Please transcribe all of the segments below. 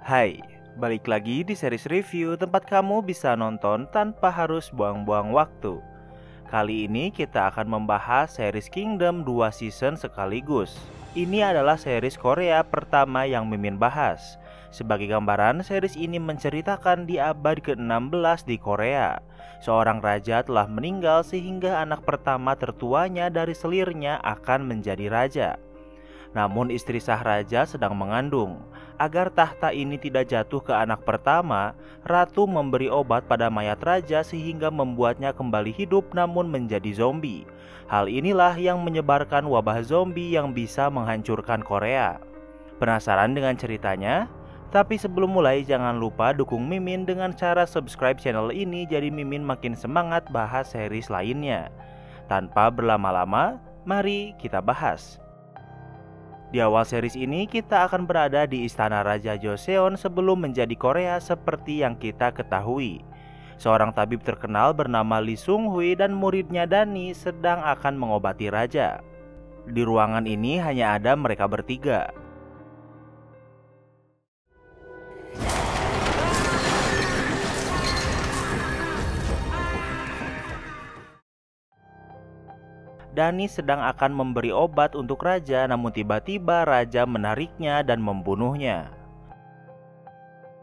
Hai, balik lagi di series review tempat kamu bisa nonton tanpa harus buang-buang waktu. Kali ini kita akan membahas series Kingdom 2 season sekaligus. Ini adalah series Korea pertama yang Mimin bahas. Sebagai gambaran, series ini menceritakan di abad ke-16 di Korea. Seorang raja telah meninggal sehingga anak pertama tertuanya dari selirnya akan menjadi raja. Namun istri sah raja sedang mengandung. Agar tahta ini tidak jatuh ke anak pertama, ratu memberi obat pada mayat raja sehingga membuatnya kembali hidup namun menjadi zombie. Hal inilah yang menyebarkan wabah zombie yang bisa menghancurkan Korea. Penasaran dengan ceritanya? Tapi sebelum mulai jangan lupa dukung Mimin dengan cara subscribe channel ini jadi Mimin makin semangat bahas series lainnya. Tanpa berlama-lama, mari kita bahas. Di awal series ini kita akan berada di istana Raja Joseon sebelum menjadi Korea seperti yang kita ketahui. Seorang tabib terkenal bernama Lee Sung Hui dan muridnya Dani sedang akan mengobati raja. Di ruangan ini hanya ada mereka bertiga. Dani sedang akan memberi obat untuk raja, namun tiba-tiba raja menariknya dan membunuhnya.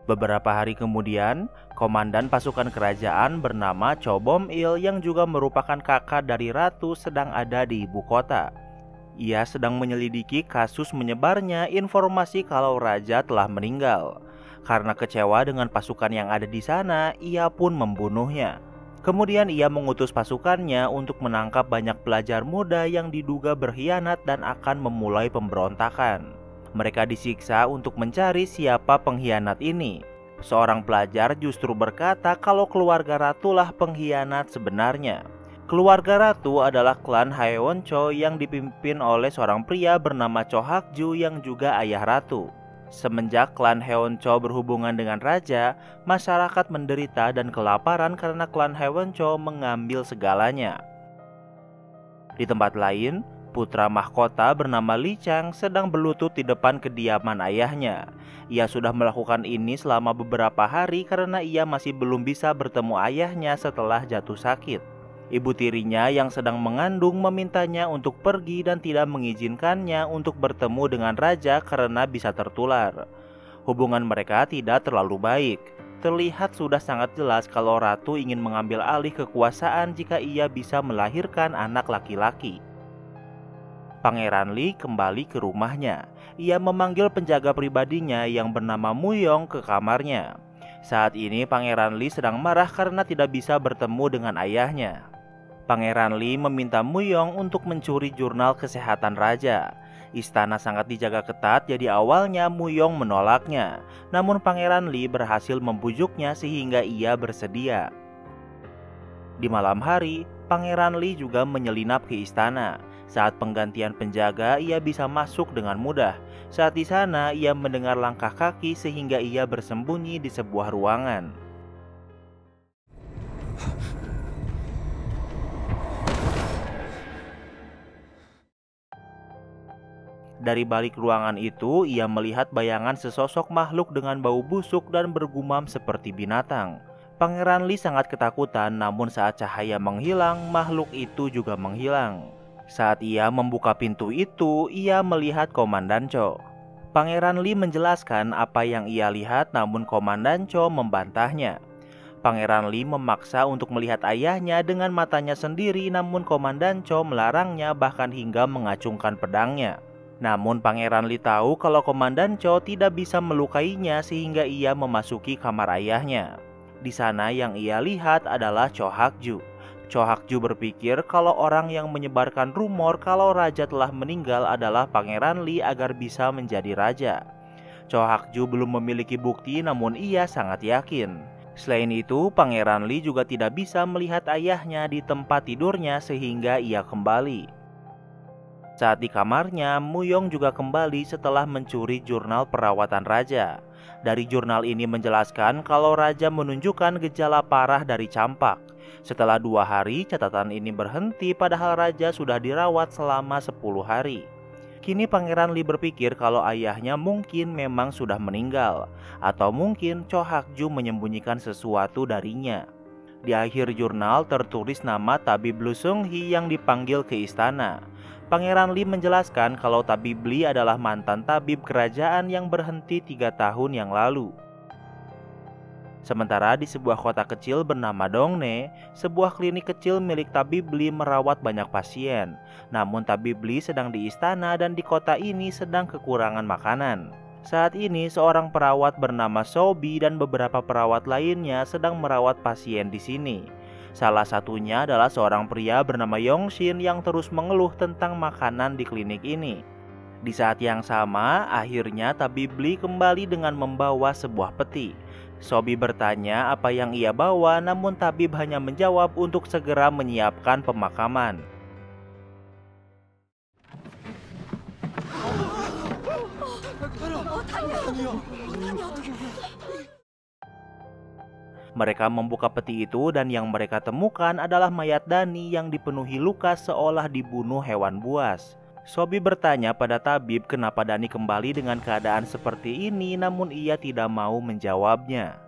Beberapa hari kemudian, komandan pasukan kerajaan bernama Cho Bom Il yang juga merupakan kakak dari ratu sedang ada di ibu kota. Ia sedang menyelidiki kasus menyebarnya informasi kalau raja telah meninggal. Karena kecewa dengan pasukan yang ada di sana, ia pun membunuhnya. Kemudian ia mengutus pasukannya untuk menangkap banyak pelajar muda yang diduga berkhianat dan akan memulai pemberontakan. Mereka disiksa untuk mencari siapa pengkhianat ini. Seorang pelajar justru berkata kalau keluarga ratulah pengkhianat sebenarnya. Keluarga ratu adalah klan Haewon-cho yang dipimpin oleh seorang pria bernama Cho Hak-ju yang juga ayah ratu. Semenjak klan Haewon-cho berhubungan dengan raja, masyarakat menderita dan kelaparan karena klan Haewon-cho mengambil segalanya. Di tempat lain, putra mahkota bernama Lee Chang sedang berlutut di depan kediaman ayahnya. Ia sudah melakukan ini selama beberapa hari karena ia masih belum bisa bertemu ayahnya setelah jatuh sakit. Ibu tirinya yang sedang mengandung memintanya untuk pergi dan tidak mengizinkannya untuk bertemu dengan raja karena bisa tertular. Hubungan mereka tidak terlalu baik. Terlihat sudah sangat jelas kalau ratu ingin mengambil alih kekuasaan jika ia bisa melahirkan anak laki-laki. Pangeran Lee kembali ke rumahnya. Ia memanggil penjaga pribadinya yang bernama Muyong ke kamarnya. Saat ini Pangeran Lee sedang marah karena tidak bisa bertemu dengan ayahnya. Pangeran Lee meminta Muyong untuk mencuri jurnal kesehatan raja. Istana sangat dijaga ketat, jadi awalnya Muyong menolaknya. Namun Pangeran Lee berhasil membujuknya sehingga ia bersedia. Di malam hari, Pangeran Lee juga menyelinap ke istana. Saat penggantian penjaga, ia bisa masuk dengan mudah. Saat di sana, ia mendengar langkah kaki sehingga ia bersembunyi di sebuah ruangan. Dari balik ruangan itu, ia melihat bayangan sesosok makhluk dengan bau busuk dan bergumam seperti binatang. Pangeran Lee sangat ketakutan, namun saat cahaya menghilang, makhluk itu juga menghilang. Saat ia membuka pintu itu, ia melihat Komandan Cho. Pangeran Lee menjelaskan apa yang ia lihat, namun Komandan Cho membantahnya. Pangeran Lee memaksa untuk melihat ayahnya dengan matanya sendiri, namun Komandan Cho melarangnya bahkan hingga mengacungkan pedangnya. Namun Pangeran Lee tahu kalau Komandan Cho tidak bisa melukainya sehingga ia memasuki kamar ayahnya. Di sana yang ia lihat adalah Cho Hak-ju. Cho Hak-ju berpikir kalau orang yang menyebarkan rumor kalau raja telah meninggal adalah Pangeran Lee agar bisa menjadi raja. Cho Hak-ju belum memiliki bukti namun ia sangat yakin. Selain itu, Pangeran Lee juga tidak bisa melihat ayahnya di tempat tidurnya sehingga ia kembali. Saat di kamarnya, Muyong juga kembali setelah mencuri jurnal perawatan raja. Dari jurnal ini menjelaskan kalau raja menunjukkan gejala parah dari campak. Setelah 2 hari, catatan ini berhenti padahal raja sudah dirawat selama 10 hari. Kini Pangeran Lee berpikir kalau ayahnya mungkin memang sudah meninggal, atau mungkin Cho Hak-ju menyembunyikan sesuatu darinya. Di akhir jurnal tertulis nama tabib Lu Seung-hee yang dipanggil ke istana. Pangeran Lee menjelaskan kalau tabib Lee adalah mantan tabib kerajaan yang berhenti 3 tahun yang lalu. Sementara di sebuah kota kecil bernama Dongnae, sebuah klinik kecil milik tabib Lee merawat banyak pasien. Namun tabib Lee sedang di istana dan di kota ini sedang kekurangan makanan. Saat ini seorang perawat bernama Sobi dan beberapa perawat lainnya sedang merawat pasien di sini. Salah satunya adalah seorang pria bernama Yongshin yang terus mengeluh tentang makanan di klinik ini. Di saat yang sama, akhirnya tabib Lee kembali dengan membawa sebuah peti. Sobi bertanya apa yang ia bawa, namun tabib hanya menjawab untuk segera menyiapkan pemakaman. Mereka membuka peti itu dan yang mereka temukan adalah mayat Dani yang dipenuhi luka seolah dibunuh hewan buas. Sobi bertanya pada tabib kenapa Dani kembali dengan keadaan seperti ini, namun ia tidak mau menjawabnya.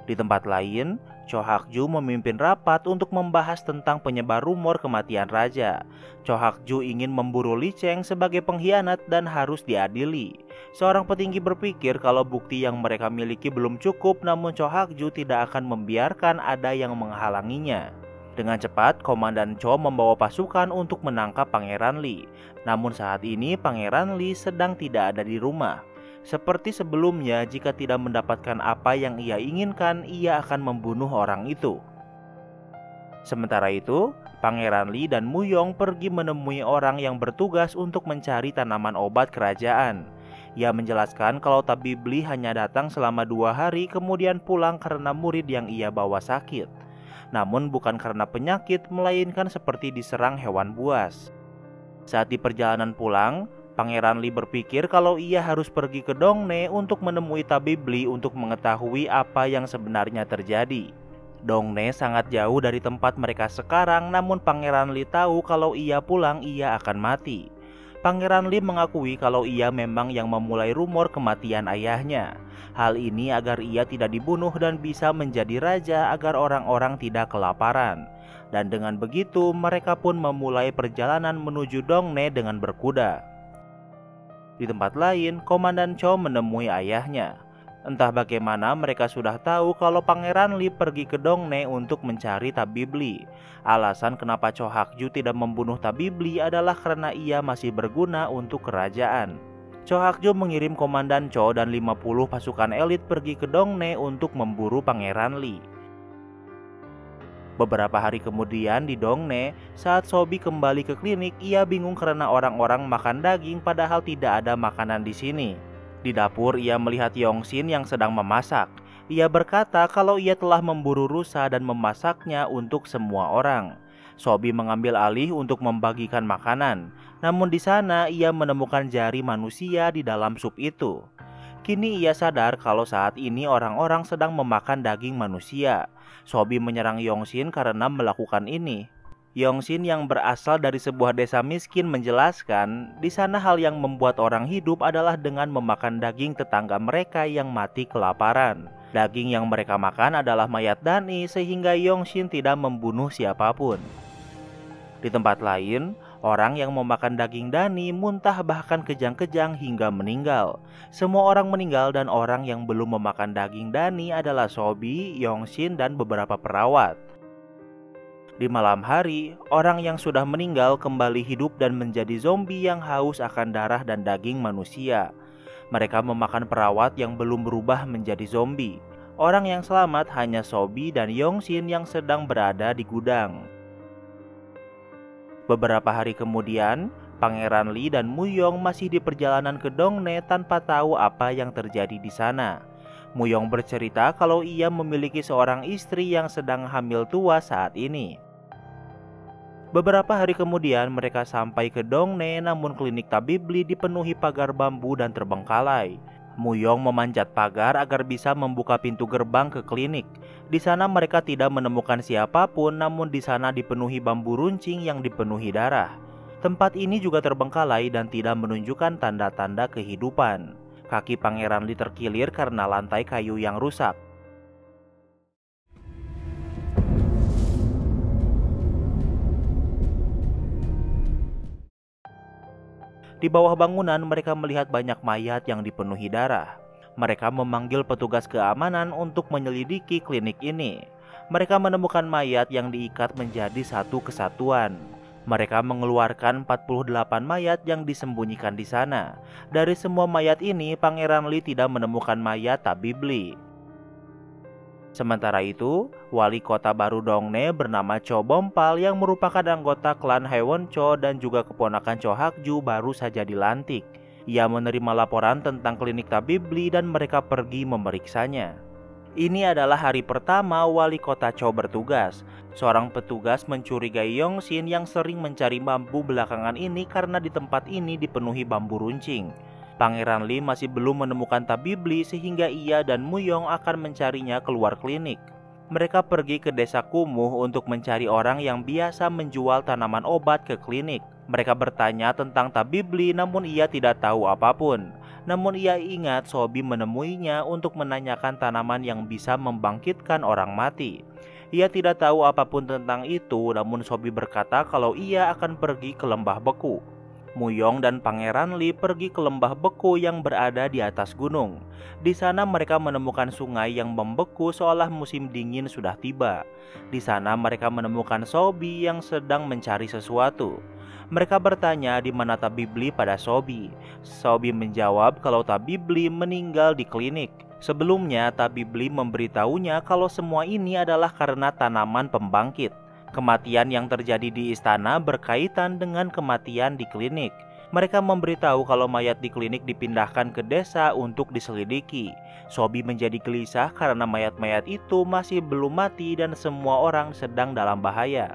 Di tempat lain, Cho Hak-ju memimpin rapat untuk membahas tentang penyebar rumor kematian raja. Cho Hak-ju ingin memburu Lee Cheng sebagai pengkhianat dan harus diadili. Seorang petinggi berpikir kalau bukti yang mereka miliki belum cukup, namun Cho Hak-ju tidak akan membiarkan ada yang menghalanginya. Dengan cepat, Komandan Cho membawa pasukan untuk menangkap Pangeran Lee. Namun saat ini Pangeran Lee sedang tidak ada di rumah. Seperti sebelumnya, jika tidak mendapatkan apa yang ia inginkan, ia akan membunuh orang itu. Sementara itu, Pangeran Lee dan Muyong pergi menemui orang yang bertugas untuk mencari tanaman obat kerajaan. Ia menjelaskan kalau tabib Lee hanya datang selama 2 hari kemudian pulang karena murid yang ia bawa sakit. Namun bukan karena penyakit, melainkan seperti diserang hewan buas. Saat di perjalanan pulang, Pangeran Lee berpikir kalau ia harus pergi ke Dongnae untuk menemui tabib Lee untuk mengetahui apa yang sebenarnya terjadi. Dongnae sangat jauh dari tempat mereka sekarang, namun Pangeran Lee tahu kalau ia pulang ia akan mati. Pangeran Lee mengakui kalau ia memang yang memulai rumor kematian ayahnya. Hal ini agar ia tidak dibunuh dan bisa menjadi raja agar orang-orang tidak kelaparan. Dan dengan begitu mereka pun memulai perjalanan menuju Dongnae dengan berkuda. Di tempat lain, Komandan Cho menemui ayahnya. Entah bagaimana mereka sudah tahu kalau Pangeran Lee pergi ke Dongnae untuk mencari tabib Lee. Alasan kenapa Cho Hak-ju tidak membunuh tabib Lee adalah karena ia masih berguna untuk kerajaan. Cho Hak-ju mengirim Komandan Cho dan 50 pasukan elit pergi ke Dongnae untuk memburu Pangeran Lee. Beberapa hari kemudian di Dongnae, saat Sobi kembali ke klinik, ia bingung karena orang-orang makan daging padahal tidak ada makanan di sini. Di dapur ia melihat Yongshin yang sedang memasak. Ia berkata kalau ia telah memburu rusa dan memasaknya untuk semua orang. Sobi mengambil alih untuk membagikan makanan. Namun di sana ia menemukan jari manusia di dalam sup itu. Kini ia sadar kalau saat ini orang-orang sedang memakan daging manusia. Sobi menyerang Yongshin karena melakukan ini. Yongshin yang berasal dari sebuah desa miskin menjelaskan, di sana hal yang membuat orang hidup adalah dengan memakan daging tetangga mereka yang mati kelaparan. Daging yang mereka makan adalah mayat Dani sehingga Yongshin tidak membunuh siapapun. Di tempat lain, orang yang memakan daging Dani muntah bahkan kejang-kejang hingga meninggal. Semua orang meninggal dan orang yang belum memakan daging Dani adalah Sobi, Yongshin, dan beberapa perawat. Di malam hari, orang yang sudah meninggal kembali hidup dan menjadi zombie yang haus akan darah dan daging manusia. Mereka memakan perawat yang belum berubah menjadi zombie. Orang yang selamat hanya Sobi dan Yongshin yang sedang berada di gudang. Beberapa hari kemudian, Pangeran Lee dan Muyong masih di perjalanan ke Dongnae tanpa tahu apa yang terjadi di sana. Muyong bercerita kalau ia memiliki seorang istri yang sedang hamil tua saat ini. Beberapa hari kemudian mereka sampai ke Dongnae, namun klinik tabib Lee dipenuhi pagar bambu dan terbengkalai. Muyong memanjat pagar agar bisa membuka pintu gerbang ke klinik. Di sana mereka tidak menemukan siapapun, namun di sana dipenuhi bambu runcing yang dipenuhi darah. Tempat ini juga terbengkalai dan tidak menunjukkan tanda-tanda kehidupan. Kaki Pangeran Lee terkilir karena lantai kayu yang rusak. Di bawah bangunan mereka melihat banyak mayat yang dipenuhi darah. Mereka memanggil petugas keamanan untuk menyelidiki klinik ini. Mereka menemukan mayat yang diikat menjadi satu kesatuan. Mereka mengeluarkan 48 mayat yang disembunyikan di sana. Dari semua mayat ini, Pangeran Lee tidak menemukan mayat tabib Lee. Sementara itu, wali kota baru Dongne bernama Cho Bompal yang merupakan anggota klan Haewon Cho dan juga keponakan Cho Hakju baru saja dilantik. Ia menerima laporan tentang klinik tabib Lee dan mereka pergi memeriksanya. Ini adalah hari pertama wali kota Cho bertugas. Seorang petugas mencurigai Yongsin yang sering mencari bambu belakangan ini karena di tempat ini dipenuhi bambu runcing. Pangeran Lee masih belum menemukan tabib Lee sehingga ia dan Muyong akan mencarinya keluar klinik. Mereka pergi ke desa Kumuh untuk mencari orang yang biasa menjual tanaman obat ke klinik. Mereka bertanya tentang tabib Lee namun ia tidak tahu apapun. Namun ia ingat Sobi menemuinya untuk menanyakan tanaman yang bisa membangkitkan orang mati. Ia tidak tahu apapun tentang itu, namun Sobi berkata kalau ia akan pergi ke lembah beku. Muyong dan Pangeran Lee pergi ke lembah beku yang berada di atas gunung. Di sana mereka menemukan sungai yang membeku seolah musim dingin sudah tiba. Di sana mereka menemukan Sobi yang sedang mencari sesuatu. Mereka bertanya di mana tabib Lee pada Sobi. Sobi menjawab kalau tabib Lee meninggal di klinik. Sebelumnya tabib Lee memberitahunya kalau semua ini adalah karena tanaman pembangkit. Kematian yang terjadi di istana berkaitan dengan kematian di klinik. Mereka memberitahu kalau mayat di klinik dipindahkan ke desa untuk diselidiki. Sobi menjadi gelisah karena mayat-mayat itu masih belum mati dan semua orang sedang dalam bahaya.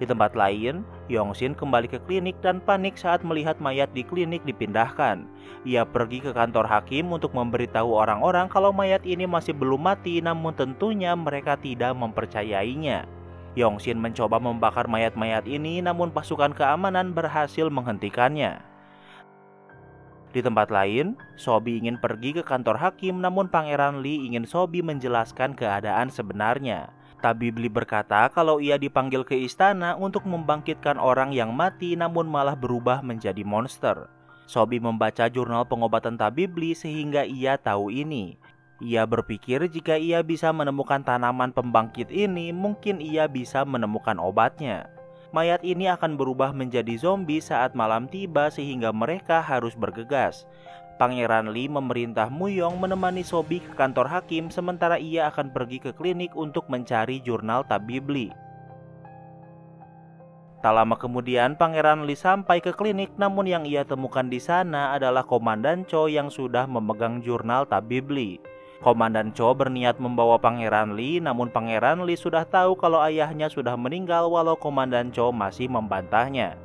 Di tempat lain, Yongsin kembali ke klinik dan panik saat melihat mayat di klinik dipindahkan. Ia pergi ke kantor hakim untuk memberitahu orang-orang kalau mayat ini masih belum mati, namun tentunya mereka tidak mempercayainya. Yongsin mencoba membakar mayat-mayat ini, namun pasukan keamanan berhasil menghentikannya. Di tempat lain, Sobi ingin pergi ke kantor hakim, namun Pangeran Lee ingin Sobi menjelaskan keadaan sebenarnya. Tabib Lee berkata kalau ia dipanggil ke istana untuk membangkitkan orang yang mati, namun malah berubah menjadi monster. Sobi membaca jurnal pengobatan Tabib Lee sehingga ia tahu ini. Ia berpikir jika ia bisa menemukan tanaman pembangkit ini, mungkin ia bisa menemukan obatnya. Mayat ini akan berubah menjadi zombie saat malam tiba sehingga mereka harus bergegas. Pangeran Lee memerintah Muyong menemani Sobi ke kantor hakim sementara ia akan pergi ke klinik untuk mencari jurnal tabib Lee. Tak lama kemudian Pangeran Lee sampai ke klinik, namun yang ia temukan di sana adalah Komandan Cho yang sudah memegang jurnal tabib Lee. Komandan Cho berniat membawa Pangeran Lee, namun Pangeran Lee sudah tahu kalau ayahnya sudah meninggal walau Komandan Cho masih membantahnya.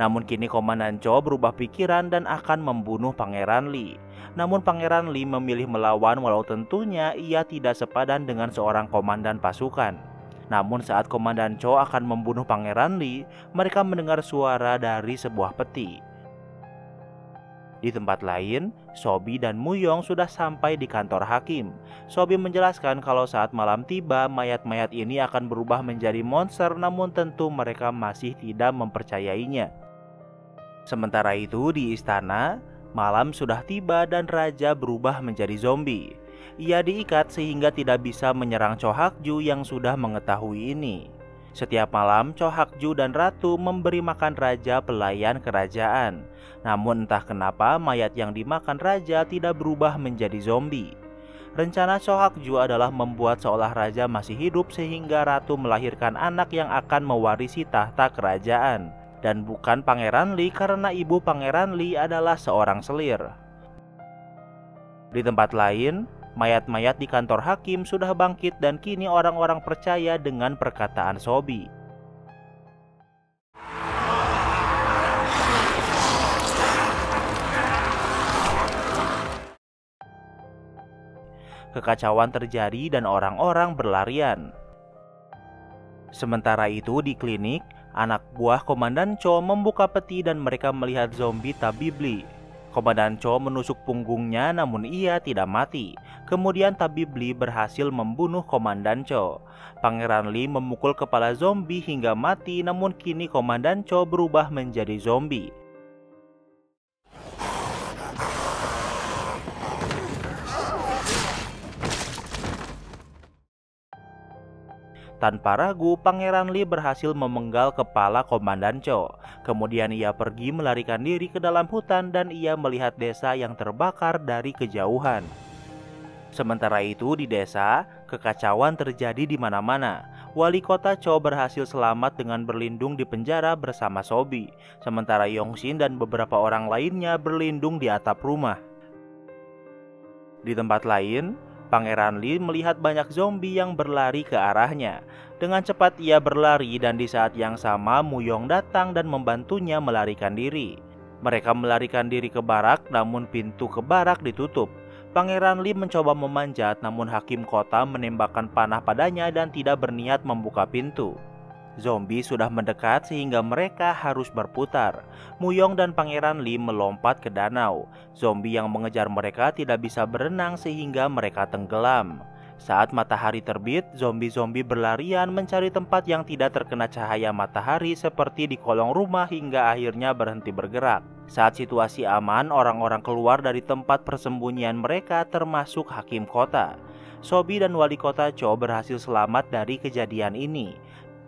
Namun kini Komandan Cho berubah pikiran dan akan membunuh Pangeran Lee. Namun Pangeran Lee memilih melawan walau tentunya ia tidak sepadan dengan seorang komandan pasukan. Namun saat Komandan Cho akan membunuh Pangeran Lee, mereka mendengar suara dari sebuah peti. Di tempat lain, Sobi dan Muyong sudah sampai di kantor hakim. Sobi menjelaskan kalau saat malam tiba, mayat-mayat ini akan berubah menjadi monster, namun tentu mereka masih tidak mempercayainya. Sementara itu di istana, malam sudah tiba dan raja berubah menjadi zombie. Ia diikat sehingga tidak bisa menyerang Cho Hakju yang sudah mengetahui ini. Setiap malam Cho Hakju dan ratu memberi makan raja pelayan kerajaan. Namun entah kenapa mayat yang dimakan raja tidak berubah menjadi zombie. Rencana Cho Hakju adalah membuat seolah raja masih hidup sehingga ratu melahirkan anak yang akan mewarisi tahta kerajaan. Dan bukan Pangeran Lee karena ibu Pangeran Lee adalah seorang selir. Di tempat lain, mayat-mayat di kantor hakim sudah bangkit dan kini orang-orang percaya dengan perkataan Sobi. Kekacauan terjadi dan orang-orang berlarian. Sementara itu di klinik, Anak buah Komandan Cho membuka peti dan mereka melihat zombie Tabibli. Komandan Cho menusuk punggungnya namun ia tidak mati. Kemudian Tabibli berhasil membunuh Komandan Cho. Pangeran Lee memukul kepala zombie hingga mati, namun kini Komandan Cho berubah menjadi zombie. Tanpa ragu, Pangeran Lee berhasil memenggal kepala Komandan Cho. Kemudian ia pergi melarikan diri ke dalam hutan dan ia melihat desa yang terbakar dari kejauhan. Sementara itu di desa, kekacauan terjadi di mana-mana. Wali kota Cho berhasil selamat dengan berlindung di penjara bersama Sobi. Sementara Yongsin dan beberapa orang lainnya berlindung di atap rumah. Di tempat lain, Pangeran Lee melihat banyak zombie yang berlari ke arahnya. Dengan cepat ia berlari dan di saat yang sama Muyong datang dan membantunya melarikan diri. Mereka melarikan diri ke barak, namun pintu ke barak ditutup. Pangeran Lee mencoba memanjat, namun hakim kota menembakkan panah padanya dan tidak berniat membuka pintu. Zombie sudah mendekat sehingga mereka harus berputar. Muyong dan Pangeran Lee melompat ke danau. Zombie yang mengejar mereka tidak bisa berenang sehingga mereka tenggelam. Saat matahari terbit, zombie-zombie berlarian mencari tempat yang tidak terkena cahaya matahari seperti di kolong rumah hingga akhirnya berhenti bergerak. Saat situasi aman, orang-orang keluar dari tempat persembunyian mereka termasuk hakim kota. Sobi dan wali kota Cho berhasil selamat dari kejadian ini.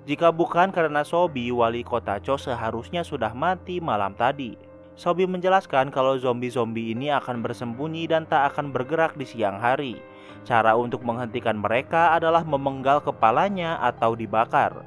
Jika bukan karena Sobi, wali kota Cho seharusnya sudah mati malam tadi. Sobi menjelaskan kalau zombie-zombie ini akan bersembunyi dan tak akan bergerak di siang hari. Cara untuk menghentikan mereka adalah memenggal kepalanya atau dibakar.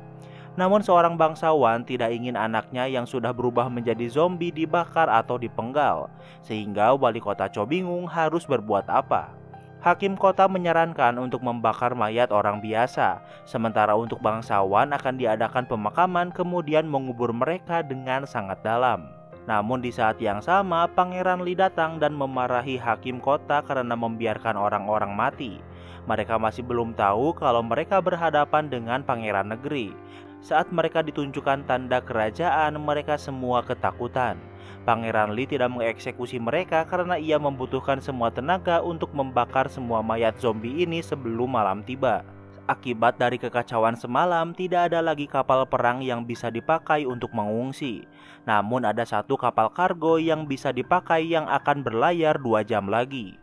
Namun seorang bangsawan tidak ingin anaknya yang sudah berubah menjadi zombie dibakar atau dipenggal, sehingga wali kota Cho bingung harus berbuat apa. Hakim kota menyarankan untuk membakar mayat orang biasa, sementara untuk bangsawan akan diadakan pemakaman kemudian mengubur mereka dengan sangat dalam. Namun di saat yang sama, Pangeran Lee datang dan memarahi hakim kota karena membiarkan orang-orang mati. Mereka masih belum tahu kalau mereka berhadapan dengan pangeran negeri. Saat mereka ditunjukkan tanda kerajaan, mereka semua ketakutan. Pangeran Lee tidak mengeksekusi mereka karena ia membutuhkan semua tenaga untuk membakar semua mayat zombie ini sebelum malam tiba. Akibat dari kekacauan semalam, tidak ada lagi kapal perang yang bisa dipakai untuk mengungsi. Namun ada satu kapal kargo yang bisa dipakai yang akan berlayar 2 jam lagi.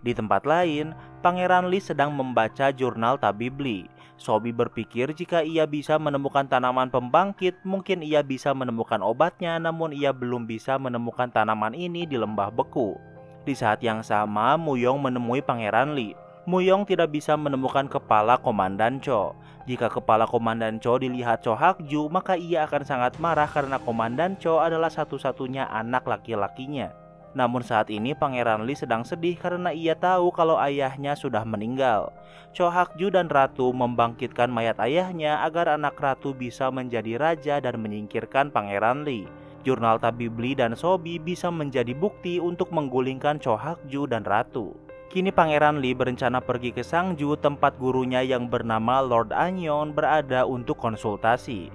Di tempat lain, Pangeran Lee sedang membaca jurnal Tabibli. Sobi berpikir jika ia bisa menemukan tanaman pembangkit, mungkin ia bisa menemukan obatnya, namun ia belum bisa menemukan tanaman ini di lembah beku. Di saat yang sama, Muyong menemui Pangeran Lee. Muyong tidak bisa menemukan kepala Komandan Cho. Jika kepala Komandan Cho dilihat Cho Hakju, maka ia akan sangat marah karena Komandan Cho adalah satu-satunya anak laki-lakinya. Namun saat ini Pangeran Lee sedang sedih karena ia tahu kalau ayahnya sudah meninggal. Cho Hakju dan Ratu membangkitkan mayat ayahnya agar anak Ratu bisa menjadi raja dan menyingkirkan Pangeran Lee. Jurnal Tabibli dan Sobi bisa menjadi bukti untuk menggulingkan Cho Hakju dan Ratu. Kini Pangeran Lee berencana pergi ke Sangju, tempat gurunya yang bernama Lord Anyon berada untuk konsultasi.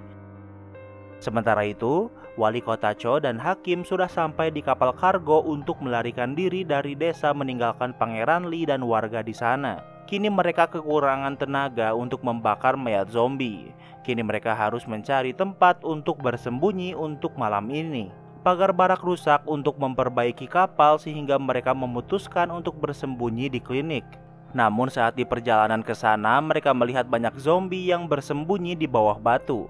Sementara itu, wali kota Cho dan hakim sudah sampai di kapal kargo untuk melarikan diri dari desa meninggalkan Pangeran Lee dan warga di sana. Kini mereka kekurangan tenaga untuk membakar mayat zombie. Kini mereka harus mencari tempat untuk bersembunyi untuk malam ini. Pagar barak rusak untuk memperbaiki kapal sehingga mereka memutuskan untuk bersembunyi di klinik. Namun saat di perjalanan ke sana, mereka melihat banyak zombie yang bersembunyi di bawah batu.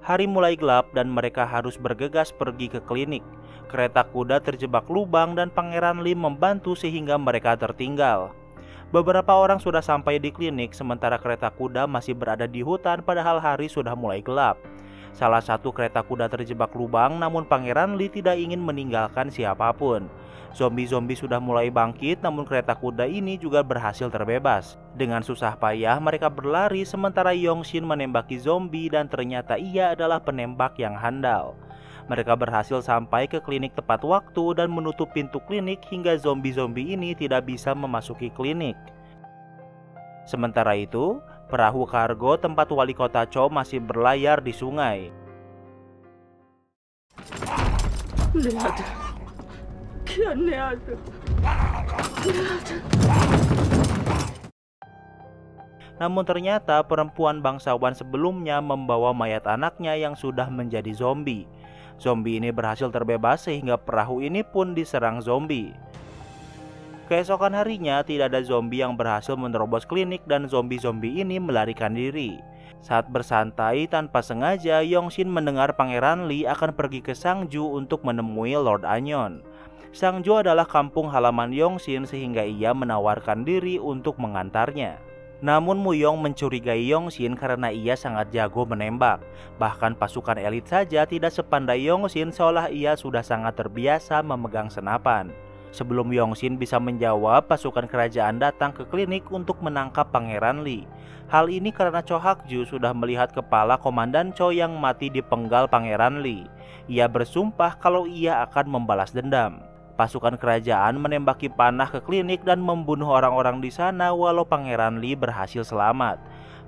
Hari mulai gelap dan mereka harus bergegas pergi ke klinik. Kereta kuda terjebak lubang dan Pangeran Lee membantu sehingga mereka tertinggal. Beberapa orang sudah sampai di klinik sementara kereta kuda masih berada di hutan padahal hari sudah mulai gelap. Salah satu kereta kuda terjebak lubang, namun Pangeran Lee tidak ingin meninggalkan siapapun. Zombie-zombie sudah mulai bangkit, namun kereta kuda ini juga berhasil terbebas. Dengan susah payah mereka berlari sementara Yongsin menembaki zombie dan ternyata ia adalah penembak yang handal. Mereka berhasil sampai ke klinik tepat waktu dan menutup pintu klinik hingga zombie-zombie ini tidak bisa memasuki klinik. Sementara itu, Perahu kargo tempat wali kota Chow masih berlayar di sungai. Lihat, lihat. Namun ternyata perempuan bangsawan sebelumnya membawa mayat anaknya yang sudah menjadi zombie. Zombie ini berhasil terbebas sehingga perahu ini pun diserang zombie. Keesokan harinya tidak ada zombie yang berhasil menerobos klinik dan zombie-zombie ini melarikan diri. Saat bersantai tanpa sengaja, Yongsin mendengar Pangeran Lee akan pergi ke Sangju untuk menemui Lord Anyon. Sangju adalah kampung halaman Yongsin sehingga ia menawarkan diri untuk mengantarnya. Namun Muyong mencurigai Yongsin karena ia sangat jago menembak. Bahkan pasukan elit saja tidak sepandai Yongsin seolah ia sudah sangat terbiasa memegang senapan. Sebelum Yongsin bisa menjawab, pasukan kerajaan datang ke klinik untuk menangkap Pangeran Lee. Hal ini karena Cho Hakju sudah melihat kepala Komandan Cho yang mati dipenggal Pangeran Lee. Ia bersumpah kalau ia akan membalas dendam. Pasukan kerajaan menembaki panah ke klinik dan membunuh orang-orang di sana walau Pangeran Lee berhasil selamat.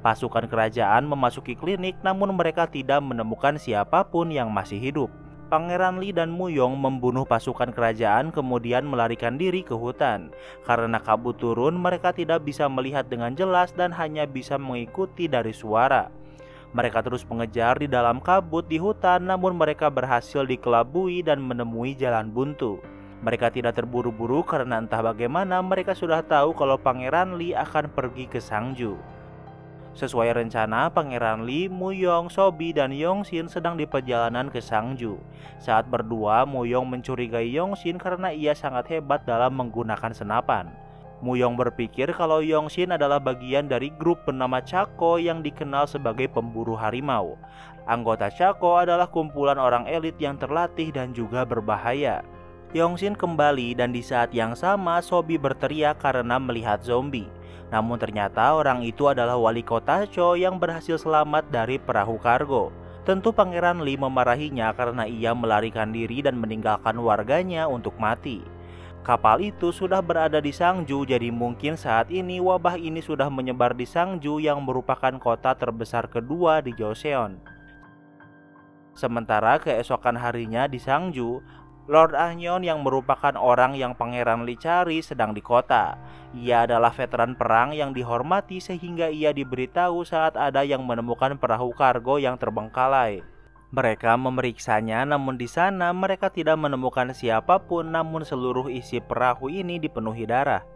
Pasukan kerajaan memasuki klinik namun mereka tidak menemukan siapapun yang masih hidup. Pangeran Lee dan Muyong membunuh pasukan kerajaan kemudian melarikan diri ke hutan. Karena kabut turun, mereka tidak bisa melihat dengan jelas dan hanya bisa mengikuti dari suara. Mereka terus mengejar di dalam kabut di hutan namun mereka berhasil dikelabui dan menemui jalan buntu. Mereka tidak terburu-buru karena entah bagaimana mereka sudah tahu kalau Pangeran Lee akan pergi ke Sangju. Sesuai rencana, Pangeran Lee, Muyong, Sobi, dan Yongsin sedang di perjalanan ke Sangju. Saat berdua, Muyong mencurigai Yongsin karena ia sangat hebat dalam menggunakan senapan. Muyong berpikir kalau Yongsin adalah bagian dari grup bernama Chako yang dikenal sebagai pemburu harimau. Anggota Chako adalah kumpulan orang elit yang terlatih dan juga berbahaya. Yongsin kembali dan di saat yang sama Sobi berteriak karena melihat zombie. Namun ternyata orang itu adalah wali kota Cho yang berhasil selamat dari perahu kargo. Tentu Pangeran Lee memarahinya karena ia melarikan diri dan meninggalkan warganya untuk mati. Kapal itu sudah berada di Sangju, jadi mungkin saat ini wabah ini sudah menyebar di Sangju yang merupakan kota terbesar kedua di Joseon. Sementara keesokan harinya di Sangju, Lord Anyon yang merupakan orang yang Pangeran Lee cari sedang di kota. Ia adalah veteran perang yang dihormati sehingga ia diberitahu saat ada yang menemukan perahu kargo yang terbengkalai. Mereka memeriksanya namun di sana mereka tidak menemukan siapapun namun seluruh isi perahu ini dipenuhi darah.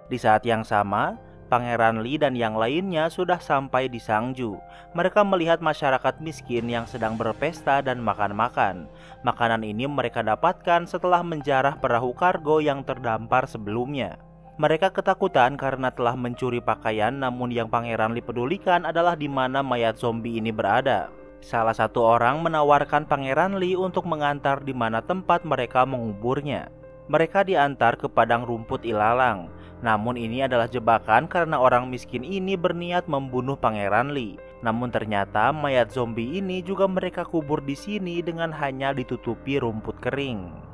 Di saat yang sama, Pangeran Lee dan yang lainnya sudah sampai di Sangju. Mereka melihat masyarakat miskin yang sedang berpesta dan makan-makan. Makanan ini mereka dapatkan setelah menjarah perahu kargo yang terdampar sebelumnya. Mereka ketakutan karena telah mencuri pakaian, namun yang Pangeran Lee pedulikan adalah di mana mayat zombie ini berada. Salah satu orang menawarkan Pangeran Lee untuk mengantar di mana tempat mereka menguburnya. Mereka diantar ke padang rumput ilalang. Namun ini adalah jebakan karena orang miskin ini berniat membunuh Pangeran Lee. Namun ternyata mayat zombie ini juga mereka kubur di sini dengan hanya ditutupi rumput kering.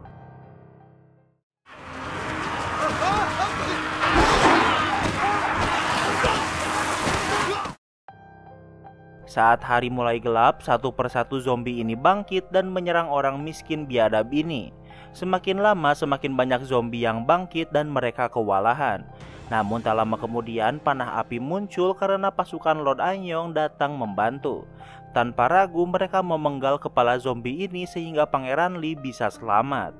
Saat hari mulai gelap, satu persatu zombie ini bangkit dan menyerang orang miskin biadab ini. Semakin lama semakin banyak zombie yang bangkit dan mereka kewalahan. Namun tak lama kemudian panah api muncul karena pasukan Lord Anyong datang membantu. Tanpa ragu mereka memenggal kepala zombie ini sehingga Pangeran Lee bisa selamat.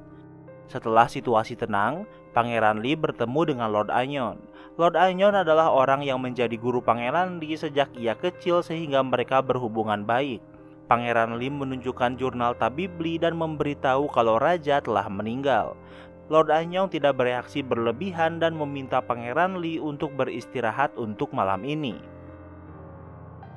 Setelah situasi tenang, Pangeran Lee bertemu dengan Lord Anyon. Lord Anyon adalah orang yang menjadi guru Pangeran Lee sejak ia kecil sehingga mereka berhubungan baik. Pangeran Lee menunjukkan jurnal tabib Lee dan memberitahu kalau raja telah meninggal. Lord Anyong tidak bereaksi berlebihan dan meminta Pangeran Lee untuk beristirahat untuk malam ini.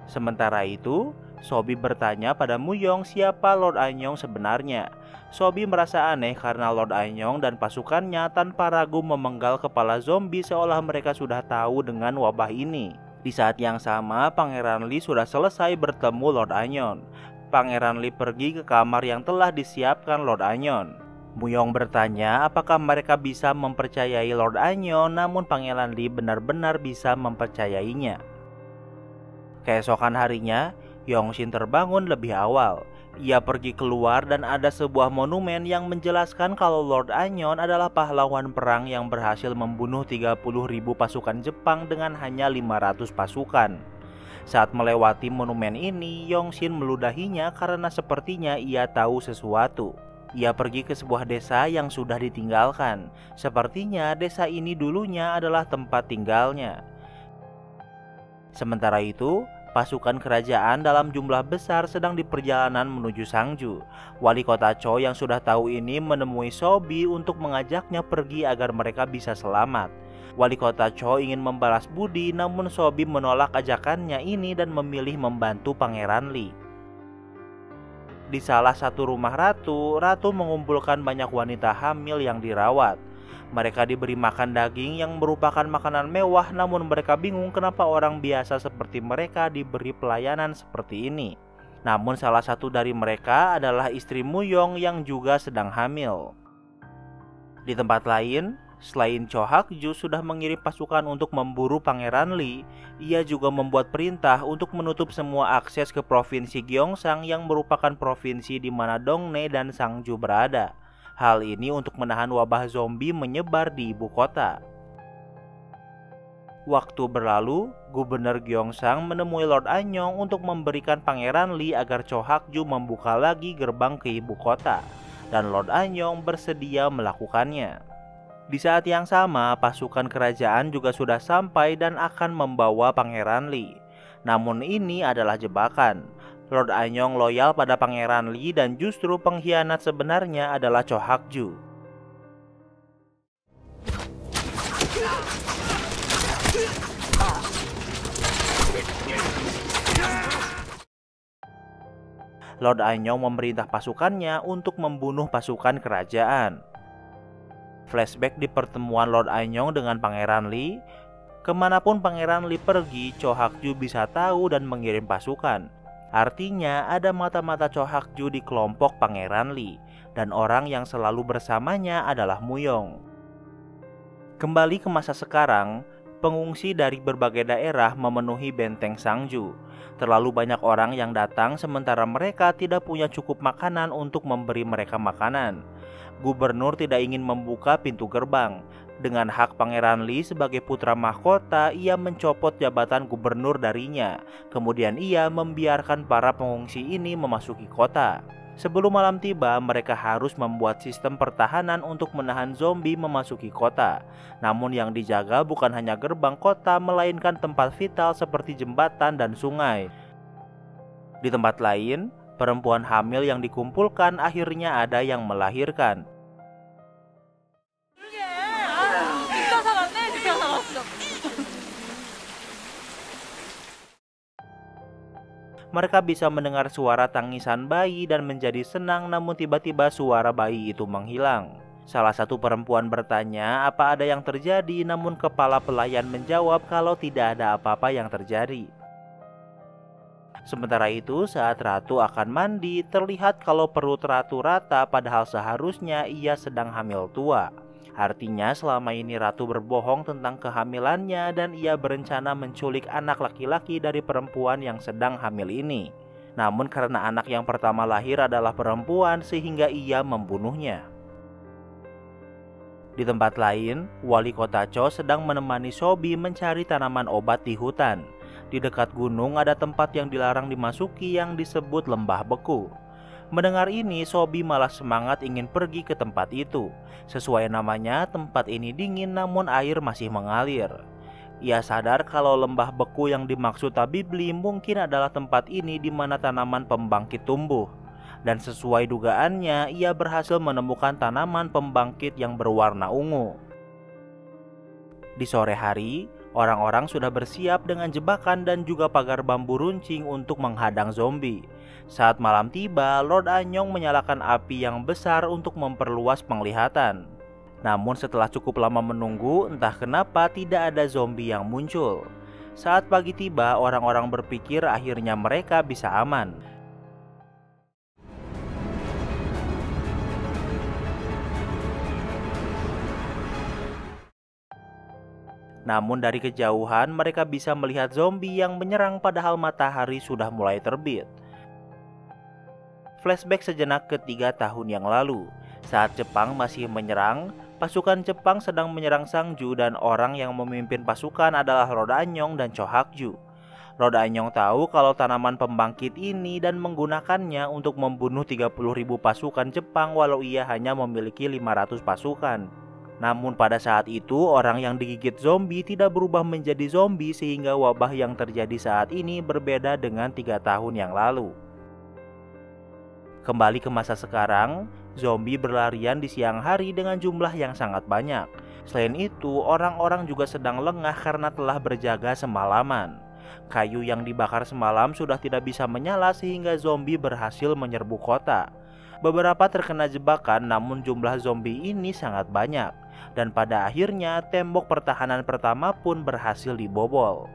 Sementara itu, Sobi bertanya pada Muyong siapa Lord Anyong sebenarnya. Sobi merasa aneh karena Lord Anyong dan pasukannya tanpa ragu memenggal kepala zombie seolah mereka sudah tahu dengan wabah ini. Di saat yang sama, Pangeran Lee sudah selesai bertemu Lord Anyon. Pangeran Lee pergi ke kamar yang telah disiapkan Lord Anyon. Muyong bertanya apakah mereka bisa mempercayai Lord Anyon, namun Pangeran Lee benar-benar bisa mempercayainya. Keesokan harinya, Yongshin terbangun lebih awal. Ia pergi keluar dan ada sebuah monumen yang menjelaskan kalau Lord Anyon adalah pahlawan perang yang berhasil membunuh 30.000 pasukan Jepang dengan hanya 500 pasukan. Saat melewati monumen ini, Yongshin meludahinya karena sepertinya ia tahu sesuatu. Ia pergi ke sebuah desa yang sudah ditinggalkan. Sepertinya desa ini dulunya adalah tempat tinggalnya. Sementara itu, pasukan kerajaan dalam jumlah besar sedang di perjalanan menuju Sangju. Wali kota Cho yang sudah tahu ini menemui Sobi untuk mengajaknya pergi agar mereka bisa selamat. Wali kota Cho ingin membalas budi, namun Sobi menolak ajakannya ini dan memilih membantu Pangeran Lee. Di salah satu rumah ratu mengumpulkan banyak wanita hamil yang dirawat. Mereka diberi makan daging yang merupakan makanan mewah, namun mereka bingung kenapa orang biasa seperti mereka diberi pelayanan seperti ini. Namun salah satu dari mereka adalah istri Muyong yang juga sedang hamil. Di tempat lain, selain Cho Hakju sudah mengirim pasukan untuk memburu Pangeran Lee, ia juga membuat perintah untuk menutup semua akses ke provinsi Gyeongsang yang merupakan provinsi di mana Dongne dan Sangju berada. Hal ini untuk menahan wabah zombie menyebar di ibu kota. Waktu berlalu, Gubernur Gyeongsang menemui Lord Anyong untuk memberikan Pangeran Lee agar Cho Hakju membuka lagi gerbang ke ibu kota, dan Lord Anyong bersedia melakukannya. Di saat yang sama, pasukan kerajaan juga sudah sampai dan akan membawa Pangeran Lee. Namun ini adalah jebakan. Lord Anyong loyal pada Pangeran Lee dan justru pengkhianat sebenarnya adalah Cho Hakju. Lord Anyong memerintah pasukannya untuk membunuh pasukan kerajaan. Flashback di pertemuan Lord Anyong dengan Pangeran Lee. Kemanapun Pangeran Lee pergi, Cho Hakju bisa tahu dan mengirim pasukan. Artinya ada mata-mata Cho Hakju di kelompok Pangeran Lee, dan orang yang selalu bersamanya adalah Muyong. Kembali ke masa sekarang, pengungsi dari berbagai daerah memenuhi benteng Sangju. Terlalu banyak orang yang datang sementara mereka tidak punya cukup makanan untuk memberi mereka makanan. Gubernur tidak ingin membuka pintu gerbang. Dengan hak Pangeran Lee sebagai putra mahkota, ia mencopot jabatan gubernur darinya. Kemudian ia membiarkan para pengungsi ini memasuki kota. Sebelum malam tiba, mereka harus membuat sistem pertahanan untuk menahan zombie memasuki kota. Namun yang dijaga bukan hanya gerbang kota, melainkan tempat vital seperti jembatan dan sungai. Di tempat lain, perempuan hamil yang dikumpulkan akhirnya ada yang melahirkan. Mereka bisa mendengar suara tangisan bayi dan menjadi senang, namun tiba-tiba suara bayi itu menghilang. Salah satu perempuan bertanya apa ada yang terjadi, namun kepala pelayan menjawab kalau tidak ada apa-apa yang terjadi. Sementara itu, saat ratu akan mandi, terlihat kalau perut ratu rata padahal seharusnya ia sedang hamil tua. Artinya selama ini ratu berbohong tentang kehamilannya dan ia berencana menculik anak laki-laki dari perempuan yang sedang hamil ini. Namun karena anak yang pertama lahir adalah perempuan sehingga ia membunuhnya. Di tempat lain, wali kota Cho sedang menemani Sobi mencari tanaman obat di hutan. Di dekat gunung ada tempat yang dilarang dimasuki yang disebut lembah beku. Mendengar ini, Sobi malah semangat ingin pergi ke tempat itu. Sesuai namanya, tempat ini dingin namun air masih mengalir. Ia sadar kalau lembah beku yang dimaksud tabib Lee mungkin adalah tempat ini di mana tanaman pembangkit tumbuh. Dan sesuai dugaannya, ia berhasil menemukan tanaman pembangkit yang berwarna ungu. Di sore hari, orang-orang sudah bersiap dengan jebakan dan juga pagar bambu runcing untuk menghadang zombie. Saat malam tiba, Lord Anyong menyalakan api yang besar untuk memperluas penglihatan. Namun setelah cukup lama menunggu, entah kenapa tidak ada zombie yang muncul. Saat pagi tiba, orang-orang berpikir akhirnya mereka bisa aman. Namun dari kejauhan mereka bisa melihat zombie yang menyerang padahal matahari sudah mulai terbit. Flashback sejenak ke 3 tahun yang lalu. Saat Jepang masih menyerang, pasukan Jepang sedang menyerang Sangju dan orang yang memimpin pasukan adalah Lord Anyong dan Cho Hak-ju. Lord Anyong tahu kalau tanaman pembangkit ini dan menggunakannya untuk membunuh 30.000 pasukan Jepang walau ia hanya memiliki 500 pasukan. Namun pada saat itu orang yang digigit zombie tidak berubah menjadi zombie sehingga wabah yang terjadi saat ini berbeda dengan 3 tahun yang lalu. Kembali ke masa sekarang, zombie berlarian di siang hari dengan jumlah yang sangat banyak. Selain itu, orang-orang juga sedang lengah karena telah berjaga semalaman. Kayu yang dibakar semalam sudah tidak bisa menyala sehingga zombie berhasil menyerbu kota. Beberapa terkena jebakan namun jumlah zombie ini sangat banyak. Dan pada akhirnya tembok pertahanan pertama pun berhasil dibobol.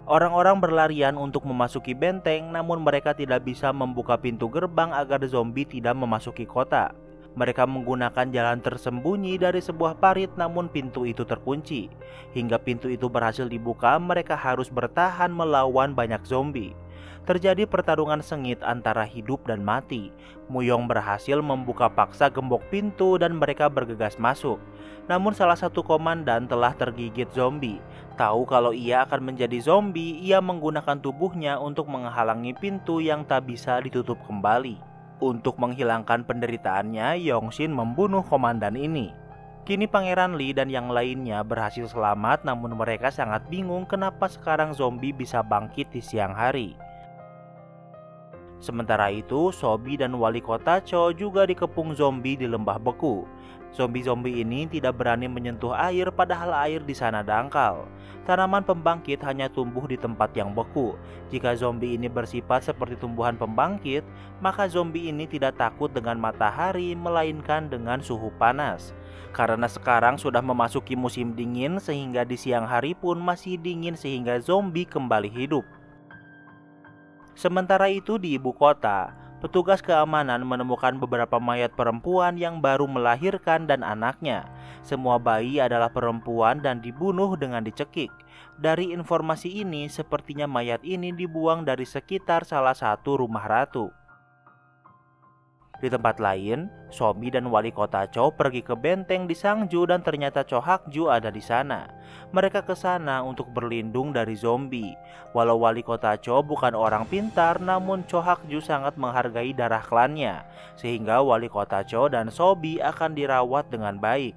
Orang-orang berlarian untuk memasuki benteng namun mereka tidak bisa membuka pintu gerbang agar zombie tidak memasuki kota. Mereka menggunakan jalan tersembunyi dari sebuah parit namun pintu itu terkunci. Hingga pintu itu berhasil dibuka, mereka harus bertahan melawan banyak zombie. Terjadi pertarungan sengit antara hidup dan mati. Muyong berhasil membuka paksa gembok pintu dan mereka bergegas masuk. Namun salah satu komandan telah tergigit zombie. Tahu kalau ia akan menjadi zombie, ia menggunakan tubuhnya untuk menghalangi pintu yang tak bisa ditutup kembali. Untuk menghilangkan penderitaannya, Yongshin membunuh komandan ini. Kini Pangeran Lee dan yang lainnya berhasil selamat namun mereka sangat bingung kenapa sekarang zombie bisa bangkit di siang hari. Sementara itu, Sobi dan wali kota Cho juga dikepung zombie di lembah beku. Zombie-zombie ini tidak berani menyentuh air padahal air di sana dangkal. Tanaman pembangkit hanya tumbuh di tempat yang beku. Jika zombie ini bersifat seperti tumbuhan pembangkit, maka zombie ini tidak takut dengan matahari melainkan dengan suhu panas. Karena sekarang sudah memasuki musim dingin sehingga di siang hari pun masih dingin sehingga zombie kembali hidup. Sementara itu di ibu kota, petugas keamanan menemukan beberapa mayat perempuan yang baru melahirkan dan anaknya. Semua bayi adalah perempuan dan dibunuh dengan dicekik. Dari informasi ini, sepertinya mayat ini dibuang dari sekitar salah satu rumah ratu. Di tempat lain, Sobi dan wali kota Cho pergi ke benteng di Sangju dan ternyata Cho Hak-ju ada di sana. Mereka ke sana untuk berlindung dari zombie. Walau wali kota Cho bukan orang pintar, namun Cho Hak-ju sangat menghargai darah klannya, sehingga wali kota Cho dan Sobi akan dirawat dengan baik.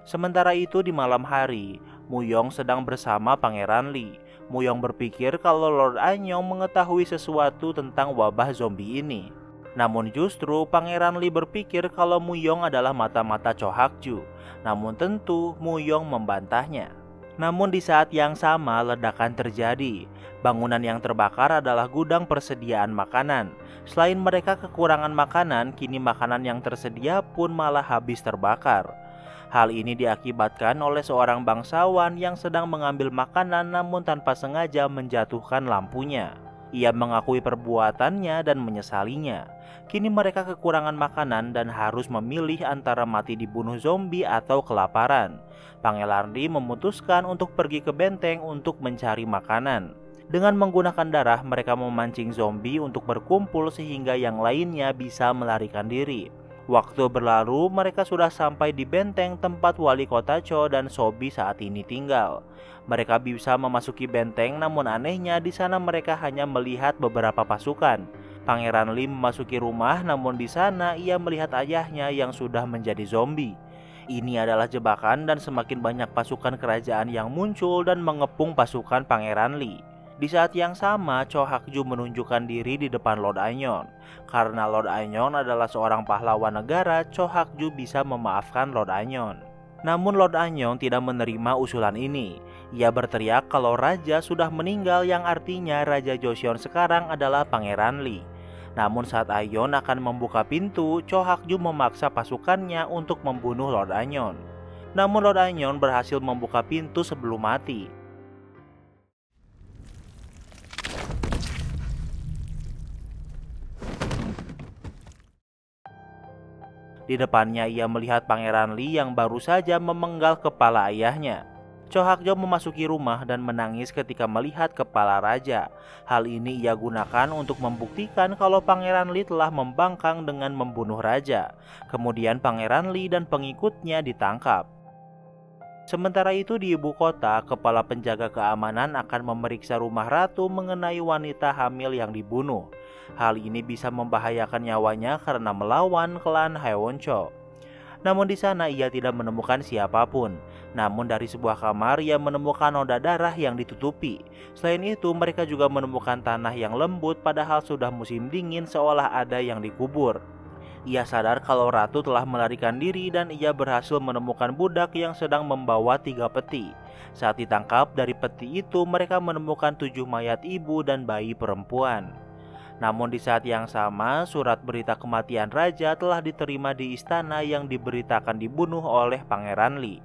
Sementara itu di malam hari, Muyong sedang bersama Pangeran Lee. Muyong berpikir kalau Lord Anyong mengetahui sesuatu tentang wabah zombie ini. Namun justru Pangeran Lee berpikir kalau Muyong adalah mata-mata Cho Hak-ju. Namun tentu Muyong membantahnya. Namun di saat yang sama ledakan terjadi. Bangunan yang terbakar adalah gudang persediaan makanan. Selain mereka kekurangan makanan, kini makanan yang tersedia pun malah habis terbakar. Hal ini diakibatkan oleh seorang bangsawan yang sedang mengambil makanan namun tanpa sengaja menjatuhkan lampunya. Ia mengakui perbuatannya dan menyesalinya. Kini mereka kekurangan makanan dan harus memilih antara mati dibunuh zombie atau kelaparan. Pangeran Lee memutuskan untuk pergi ke benteng untuk mencari makanan. Dengan menggunakan darah, mereka memancing zombie untuk berkumpul sehingga yang lainnya bisa melarikan diri. Waktu berlalu, mereka sudah sampai di benteng tempat wali kota Cho dan Sobi saat ini tinggal. Mereka bisa memasuki benteng, namun anehnya di sana mereka hanya melihat beberapa pasukan. Pangeran Lee memasuki rumah, namun di sana ia melihat ayahnya yang sudah menjadi zombie. Ini adalah jebakan dan semakin banyak pasukan kerajaan yang muncul dan mengepung pasukan Pangeran Lee. Di saat yang sama, Cho Hak-ju menunjukkan diri di depan Lord Anyong. Karena Lord Anyong adalah seorang pahlawan negara, Cho Hak-ju bisa memaafkan Lord Anyong. Namun Lord Anyong tidak menerima usulan ini. Ia berteriak kalau raja sudah meninggal yang artinya Raja Joseon sekarang adalah Pangeran Lee. Namun saat Anyong akan membuka pintu, Cho Hak-ju memaksa pasukannya untuk membunuh Lord Anyong. Namun Lord Anyong berhasil membuka pintu sebelum mati. Di depannya ia melihat Pangeran Lee yang baru saja memenggal kepala ayahnya. Cho Hak-jo memasuki rumah dan menangis ketika melihat kepala raja. Hal ini ia gunakan untuk membuktikan kalau Pangeran Lee telah membangkang dengan membunuh raja. Kemudian Pangeran Lee dan pengikutnya ditangkap. Sementara itu di ibu kota, kepala penjaga keamanan akan memeriksa rumah ratu mengenai wanita hamil yang dibunuh. Hal ini bisa membahayakan nyawanya karena melawan klan Haewoncho. Namun di sana ia tidak menemukan siapapun. Namun dari sebuah kamar ia menemukan noda darah yang ditutupi. Selain itu mereka juga menemukan tanah yang lembut padahal sudah musim dingin seolah ada yang dikubur. Ia sadar kalau ratu telah melarikan diri dan ia berhasil menemukan budak yang sedang membawa 3 peti. Saat ditangkap dari peti itu mereka menemukan 7 mayat ibu dan bayi perempuan. Namun di saat yang sama surat berita kematian raja telah diterima di istana yang diberitakan dibunuh oleh Pangeran Lee.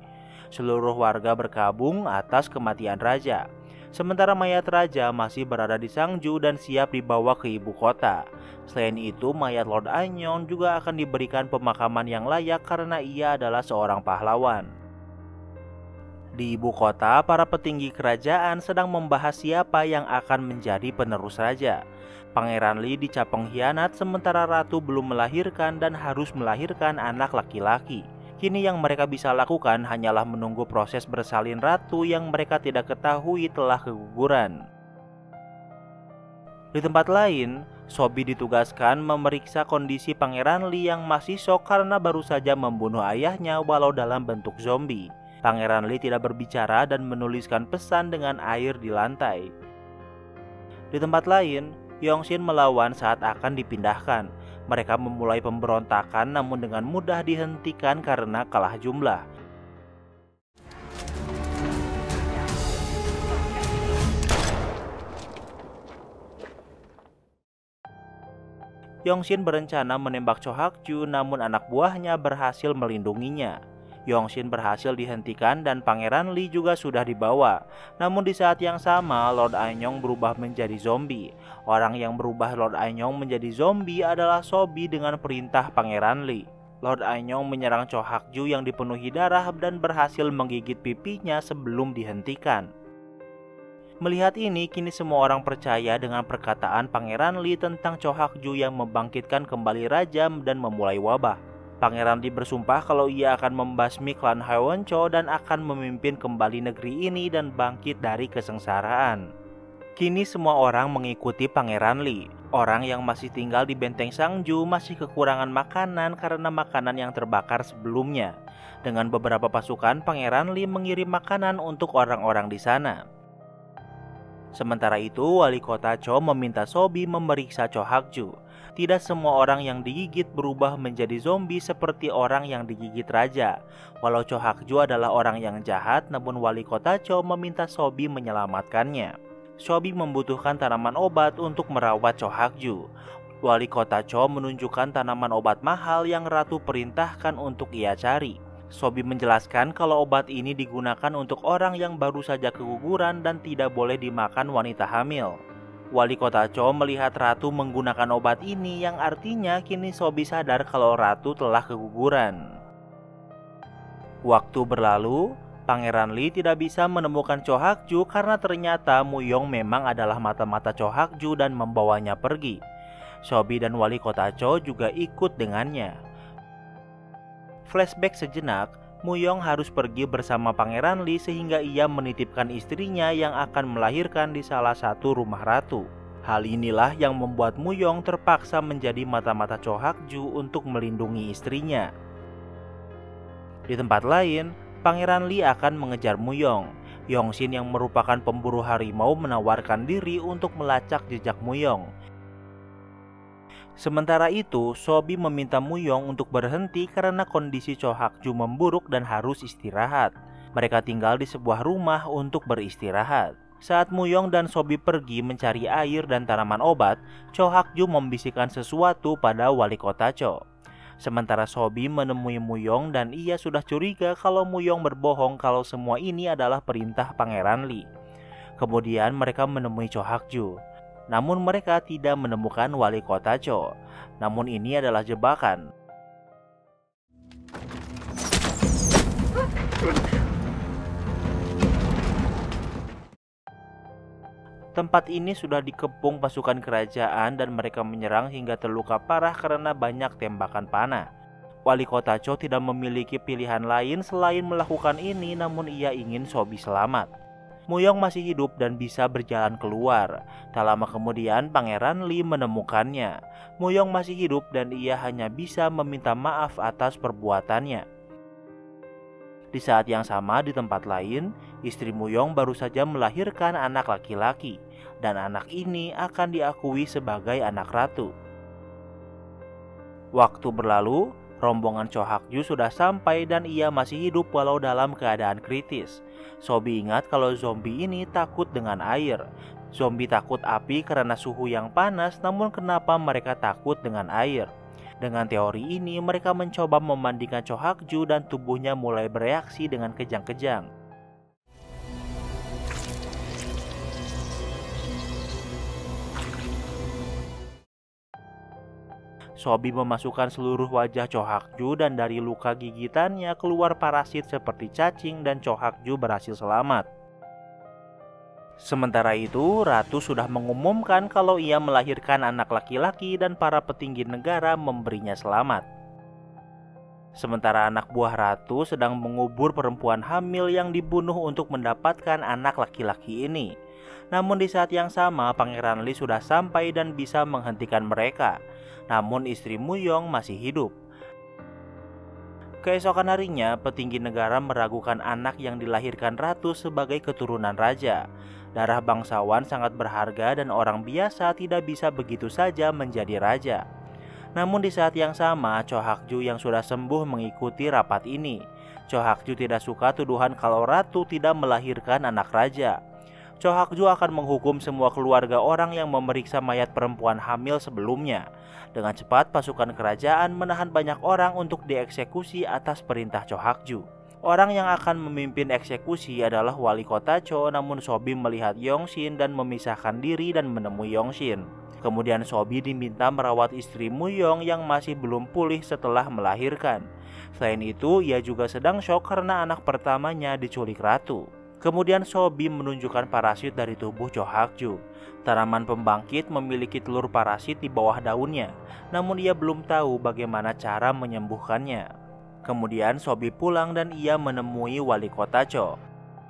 Seluruh warga berkabung atas kematian raja. Sementara mayat raja masih berada di Sangju dan siap dibawa ke ibu kota. Selain itu, mayat Lord Annyeong juga akan diberikan pemakaman yang layak karena ia adalah seorang pahlawan. Di ibu kota, para petinggi kerajaan sedang membahas siapa yang akan menjadi penerus raja. Pangeran Lee dicap pengkhianat sementara ratu belum melahirkan dan harus melahirkan anak laki-laki. Kini yang mereka bisa lakukan hanyalah menunggu proses bersalin ratu yang mereka tidak ketahui telah keguguran. Di tempat lain, Sobi ditugaskan memeriksa kondisi Pangeran Lee yang masih syok karena baru saja membunuh ayahnya walau dalam bentuk zombie. Pangeran Lee tidak berbicara dan menuliskan pesan dengan air di lantai. Di tempat lain, Yongshin melawan saat akan dipindahkan. Mereka memulai pemberontakan namun dengan mudah dihentikan karena kalah jumlah. Yongshin berencana menembak Cho Hak-ju namun anak buahnya berhasil melindunginya. Yongshin berhasil dihentikan dan Pangeran Lee juga sudah dibawa. Namun di saat yang sama Lord Annyeong berubah menjadi zombie. Orang yang berubah Lord Annyeong menjadi zombie adalah Sobi dengan perintah Pangeran Lee. Lord Annyeong menyerang Cho Hak-ju yang dipenuhi darah dan berhasil menggigit pipinya sebelum dihentikan. Melihat ini, kini semua orang percaya dengan perkataan Pangeran Lee tentang Cho Hak-ju yang membangkitkan kembali raja dan memulai wabah. Pangeran Lee bersumpah kalau ia akan membasmi klan Haewoncho dan akan memimpin kembali negeri ini dan bangkit dari kesengsaraan. Kini semua orang mengikuti Pangeran Lee. Orang yang masih tinggal di benteng Sangju masih kekurangan makanan karena makanan yang terbakar sebelumnya. Dengan beberapa pasukan, Pangeran Lee mengirim makanan untuk orang-orang di sana. Sementara itu, wali kota Cho meminta Sobi memeriksa Cho Hak-ju. Tidak semua orang yang digigit berubah menjadi zombie seperti orang yang digigit raja. Walau Cho Hak-ju adalah orang yang jahat, namun wali kota Cho meminta Sobi menyelamatkannya. Sobi membutuhkan tanaman obat untuk merawat Cho Hak-ju. Wali kota Cho menunjukkan tanaman obat mahal yang ratu perintahkan untuk ia cari. Sobi menjelaskan kalau obat ini digunakan untuk orang yang baru saja keguguran dan tidak boleh dimakan wanita hamil. Wali kota Cho melihat ratu menggunakan obat ini yang artinya kini Sobi sadar kalau ratu telah keguguran. Waktu berlalu, Pangeran Lee tidak bisa menemukan Cho Hak-ju karena ternyata Muyong memang adalah mata-mata Cho Hak-ju dan membawanya pergi. Sobi dan wali kota Cho juga ikut dengannya. Flashback sejenak, Muyong harus pergi bersama Pangeran Lee sehingga ia menitipkan istrinya yang akan melahirkan di salah satu rumah ratu. Hal inilah yang membuat Muyong terpaksa menjadi mata-mata Cho Hak-ju untuk melindungi istrinya. Di tempat lain, Pangeran Lee akan mengejar Muyong. Yongshin yang merupakan pemburu harimau menawarkan diri untuk melacak jejak Muyong. Sementara itu, Sobi meminta Muyong untuk berhenti karena kondisi Cho Hak-ju memburuk dan harus istirahat. Mereka tinggal di sebuah rumah untuk beristirahat. Saat Muyong dan Sobi pergi mencari air dan tanaman obat, Cho Hak-ju membisikkan sesuatu pada wali kota Cho. Sementara Sobi menemui Muyong dan ia sudah curiga kalau Muyong berbohong kalau semua ini adalah perintah Pangeran Lee. Kemudian mereka menemui Cho Hak-ju. Namun mereka tidak menemukan wali kota Cho. Namun ini adalah jebakan. Tempat ini sudah dikepung pasukan kerajaan dan mereka menyerang hingga terluka parah karena banyak tembakan panah. Wali kota Cho tidak memiliki pilihan lain selain melakukan ini, namun ia ingin Sobi selamat. Muyong masih hidup dan bisa berjalan keluar. Tak lama kemudian Pangeran Lee menemukannya. Muyong masih hidup dan ia hanya bisa meminta maaf atas perbuatannya. Di saat yang sama di tempat lain, istri Muyong baru saja melahirkan anak laki-laki, dan anak ini akan diakui sebagai anak ratu. Waktu berlalu, rombongan Cho Hak-ju sudah sampai dan ia masih hidup walau dalam keadaan kritis. Sobi ingat kalau zombie ini takut dengan air. Zombie takut api karena suhu yang panas, namun kenapa mereka takut dengan air? Dengan teori ini, mereka mencoba memandikan Cho Hak-ju dan tubuhnya mulai bereaksi dengan kejang-kejang. Sobi memasukkan seluruh wajah Cho Hak-ju dan dari luka gigitannya keluar parasit seperti cacing dan Cho Hak-ju berhasil selamat. Sementara itu, Ratu sudah mengumumkan kalau ia melahirkan anak laki-laki dan para petinggi negara memberinya selamat. Sementara anak buah Ratu sedang mengubur perempuan hamil yang dibunuh untuk mendapatkan anak laki-laki ini. Namun di saat yang sama, Pangeran Lee sudah sampai dan bisa menghentikan mereka. Namun istri Muyong masih hidup. Keesokan harinya, petinggi negara meragukan anak yang dilahirkan Ratu sebagai keturunan raja. Darah bangsawan sangat berharga dan orang biasa tidak bisa begitu saja menjadi raja. Namun di saat yang sama, Cho Hak-ju yang sudah sembuh mengikuti rapat ini. Cho Hak-ju tidak suka tuduhan kalau Ratu tidak melahirkan anak raja. Cho Hak-ju akan menghukum semua keluarga orang yang memeriksa mayat perempuan hamil sebelumnya. Dengan cepat, pasukan kerajaan menahan banyak orang untuk dieksekusi atas perintah Cho Hak-ju. Orang yang akan memimpin eksekusi adalah wali kota Cho, namun Sobi melihat Yongshin dan memisahkan diri dan menemui Yongshin. Kemudian Sobi diminta merawat istri Muyong yang masih belum pulih setelah melahirkan. Selain itu, ia juga sedang syok karena anak pertamanya diculik Ratu. Kemudian Sobi menunjukkan parasit dari tubuh Cho Hak-ju. Tanaman pembangkit memiliki telur parasit di bawah daunnya, namun ia belum tahu bagaimana cara menyembuhkannya. Kemudian Sobi pulang dan ia menemui wali kota Cho.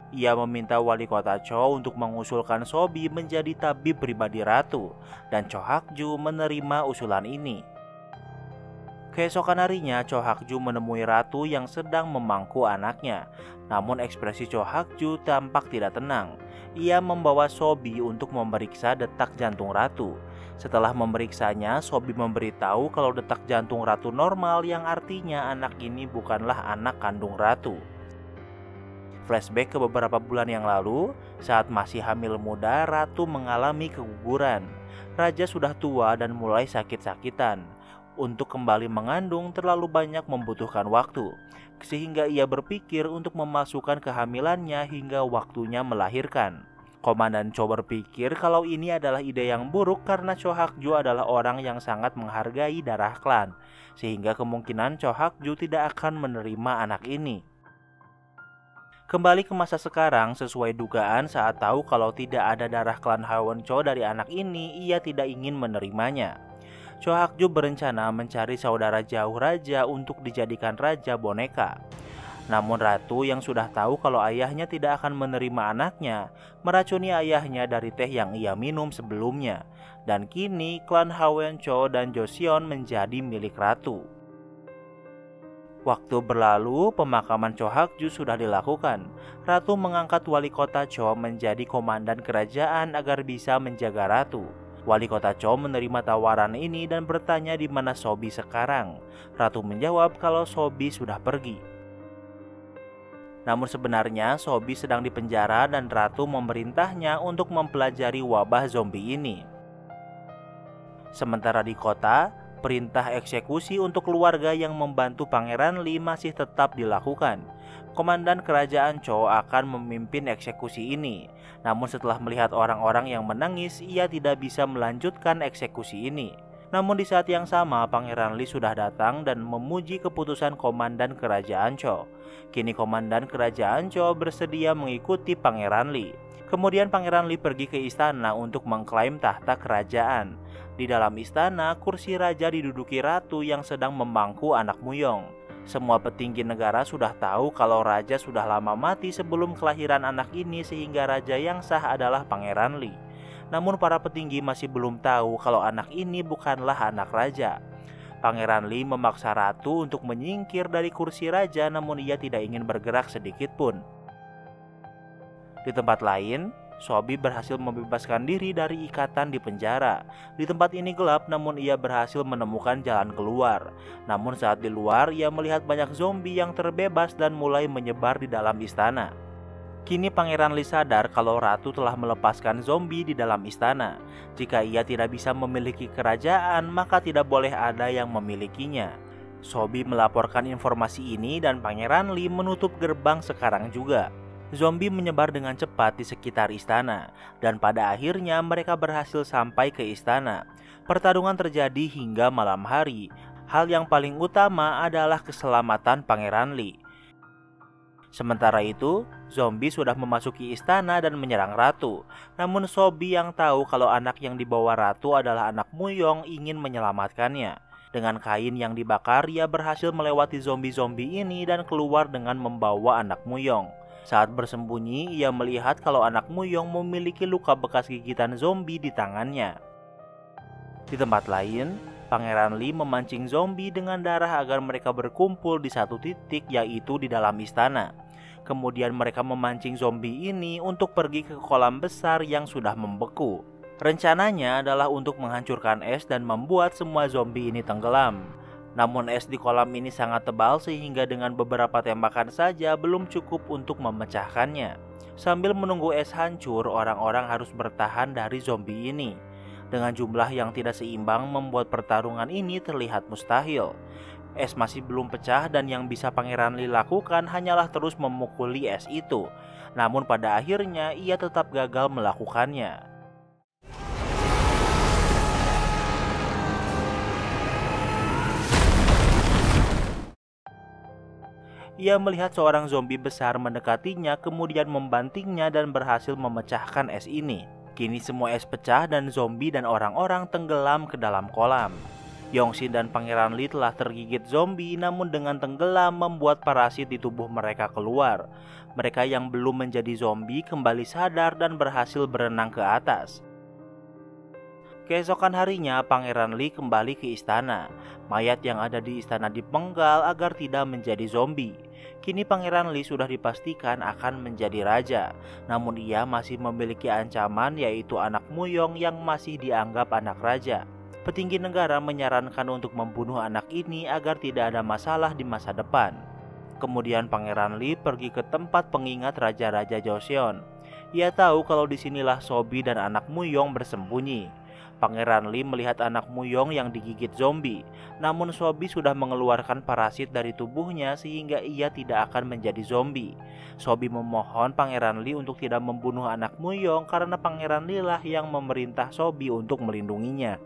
Ia meminta wali kota Cho untuk mengusulkan Sobi menjadi tabib pribadi Ratu, dan Cho Hak-ju menerima usulan ini. Keesokan harinya, Cho Hak-ju menemui Ratu yang sedang memangku anaknya. Namun ekspresi Cho Hak-ju tampak tidak tenang. Ia membawa Sobi untuk memeriksa detak jantung Ratu. Setelah memeriksanya, Sobi memberitahu kalau detak jantung Ratu normal, yang artinya anak ini bukanlah anak kandung Ratu. Flashback ke beberapa bulan yang lalu, saat masih hamil muda, Ratu mengalami keguguran. Raja sudah tua dan mulai sakit-sakitan. Untuk kembali mengandung terlalu banyak membutuhkan waktu, sehingga ia berpikir untuk memasukkan kehamilannya hingga waktunya melahirkan. Komandan Cho berpikir kalau ini adalah ide yang buruk karena Cho Hak-ju adalah orang yang sangat menghargai darah klan, sehingga kemungkinan Cho Hak-ju tidak akan menerima anak ini. Kembali ke masa sekarang, sesuai dugaan saat tahu kalau tidak ada darah klan Hwon Cho dari anak ini, ia tidak ingin menerimanya. Cho Hak-ju berencana mencari saudara jauh raja untuk dijadikan raja boneka. Namun Ratu yang sudah tahu kalau ayahnya tidak akan menerima anaknya, meracuni ayahnya dari teh yang ia minum sebelumnya. Dan kini klan Hwon Cho dan Joseon menjadi milik Ratu. Waktu berlalu, pemakaman Cho Hak-ju sudah dilakukan. Ratu mengangkat wali kota Cho menjadi komandan kerajaan agar bisa menjaga Ratu. Wali kota Cho menerima tawaran ini dan bertanya di mana Sobi sekarang. Ratu menjawab kalau Sobi sudah pergi. Namun sebenarnya Sobi sedang dipenjara dan Ratu memerintahnya untuk mempelajari wabah zombie ini. Sementara di kota, perintah eksekusi untuk keluarga yang membantu Pangeran Lee masih tetap dilakukan. Komandan kerajaan Cho akan memimpin eksekusi ini. Namun setelah melihat orang-orang yang menangis, ia tidak bisa melanjutkan eksekusi ini. Namun di saat yang sama, Pangeran Lee sudah datang dan memuji keputusan komandan kerajaan Cho. Kini komandan kerajaan Cho bersedia mengikuti Pangeran Lee. Kemudian Pangeran Lee pergi ke istana untuk mengklaim tahta kerajaan. Di dalam istana, kursi raja diduduki ratu yang sedang memangku anak Muyong. Semua petinggi negara sudah tahu kalau raja sudah lama mati sebelum kelahiran anak ini, sehingga raja yang sah adalah Pangeran Lee. Namun para petinggi masih belum tahu kalau anak ini bukanlah anak raja. Pangeran Lee memaksa ratu untuk menyingkir dari kursi raja, namun ia tidak ingin bergerak sedikit pun. Di tempat lain, Sobi berhasil membebaskan diri dari ikatan di penjara. Di tempat ini gelap, namun ia berhasil menemukan jalan keluar. Namun saat di luar, ia melihat banyak zombie yang terbebas dan mulai menyebar di dalam istana. Kini Pangeran Lee sadar kalau ratu telah melepaskan zombie di dalam istana. Jika ia tidak bisa memiliki kerajaan, maka tidak boleh ada yang memilikinya. Sobi melaporkan informasi ini dan Pangeran Lee menutup gerbang sekarang juga. Zombie menyebar dengan cepat di sekitar istana, dan pada akhirnya mereka berhasil sampai ke istana. Pertarungan terjadi hingga malam hari. Hal yang paling utama adalah keselamatan Pangeran Lee. Sementara itu, zombie sudah memasuki istana dan menyerang ratu. Namun Sobi yang tahu kalau anak yang dibawa ratu adalah anak Muyong ingin menyelamatkannya. Dengan kain yang dibakar, ia berhasil melewati zombie-zombie ini dan keluar dengan membawa anak Muyong. Saat bersembunyi, ia melihat kalau anak Muyong memiliki luka bekas gigitan zombie di tangannya. Di tempat lain, Pangeran Lee memancing zombie dengan darah agar mereka berkumpul di satu titik, yaitu di dalam istana. Kemudian mereka memancing zombie ini untuk pergi ke kolam besar yang sudah membeku. Rencananya adalah untuk menghancurkan es dan membuat semua zombie ini tenggelam. Namun es di kolam ini sangat tebal sehingga dengan beberapa tembakan saja belum cukup untuk memecahkannya. Sambil menunggu es hancur, orang-orang harus bertahan dari zombie ini. Dengan jumlah yang tidak seimbang membuat pertarungan ini terlihat mustahil. Es masih belum pecah dan yang bisa Pangeran Lee lakukan hanyalah terus memukuli es itu. Namun pada akhirnya ia tetap gagal melakukannya. Ia melihat seorang zombie besar mendekatinya, kemudian membantingnya dan berhasil memecahkan es ini. Kini semua es pecah dan zombie dan orang-orang tenggelam ke dalam kolam. Yongsin dan Pangeran Lee telah tergigit zombie, namun dengan tenggelam membuat parasit di tubuh mereka keluar. Mereka yang belum menjadi zombie kembali sadar dan berhasil berenang ke atas. Keesokan harinya, Pangeran Lee kembali ke istana. Mayat yang ada di istana dipenggal agar tidak menjadi zombie. Kini Pangeran Lee sudah dipastikan akan menjadi raja. Namun ia masih memiliki ancaman, yaitu anak Muyong yang masih dianggap anak raja. Petinggi negara menyarankan untuk membunuh anak ini agar tidak ada masalah di masa depan. Kemudian Pangeran Lee pergi ke tempat pengingat raja-raja Joseon. Ia tahu kalau disinilah Sobi dan anak Muyong bersembunyi. Pangeran Lee melihat anak Muyong yang digigit zombie, namun Sobi sudah mengeluarkan parasit dari tubuhnya sehingga ia tidak akan menjadi zombie. Sobi memohon Pangeran Lee untuk tidak membunuh anak Muyong karena Pangeran Lee lah yang memerintah Sobi untuk melindunginya.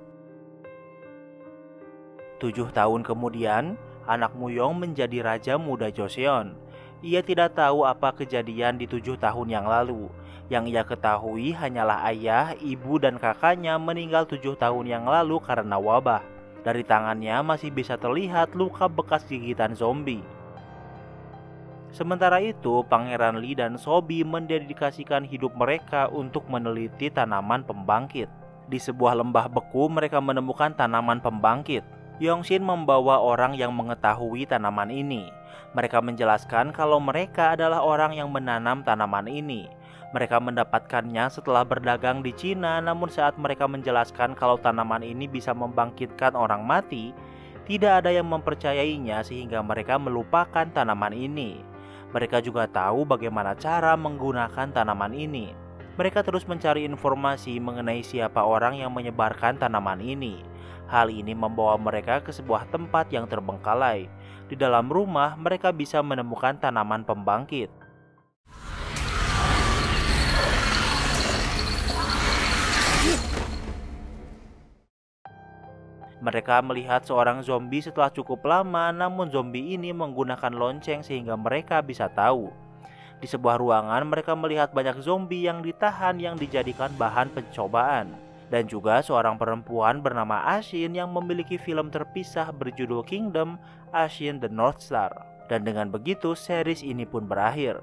7 tahun kemudian, anak Muyong menjadi raja muda Joseon. Ia tidak tahu apa kejadian di 7 tahun yang lalu. Yang ia ketahui hanyalah ayah, ibu, dan kakaknya meninggal 7 tahun yang lalu karena wabah. Dari tangannya masih bisa terlihat luka bekas gigitan zombie. Sementara itu, Pangeran Lee dan Sobi mendedikasikan hidup mereka untuk meneliti tanaman pembangkit. Di sebuah lembah beku mereka menemukan tanaman pembangkit. Yongsin membawa orang yang mengetahui tanaman ini. Mereka menjelaskan kalau mereka adalah orang yang menanam tanaman ini. Mereka mendapatkannya setelah berdagang di Cina, namun saat mereka menjelaskan kalau tanaman ini bisa membangkitkan orang mati, tidak ada yang mempercayainya sehingga mereka melupakan tanaman ini. Mereka juga tahu bagaimana cara menggunakan tanaman ini. Mereka terus mencari informasi mengenai siapa orang yang menyebarkan tanaman ini. Hal ini membawa mereka ke sebuah tempat yang terbengkalai. Di dalam rumah, mereka bisa menemukan tanaman pembangkit. Mereka melihat seorang zombie setelah cukup lama, namun zombie ini menggunakan lonceng sehingga mereka bisa tahu. Di sebuah ruangan mereka melihat banyak zombie yang ditahan yang dijadikan bahan pencobaan. Dan juga seorang perempuan bernama Ashin yang memiliki film terpisah berjudul Kingdom, Ashin the North Star. Dan dengan begitu series ini pun berakhir.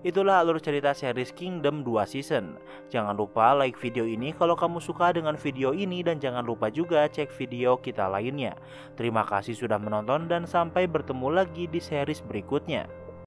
Itulah alur cerita series Kingdom 2 season. Jangan lupa like video ini kalau kamu suka dengan video ini, dan jangan lupa juga cek video kita lainnya. Terima kasih sudah menonton dan sampai bertemu lagi di series berikutnya.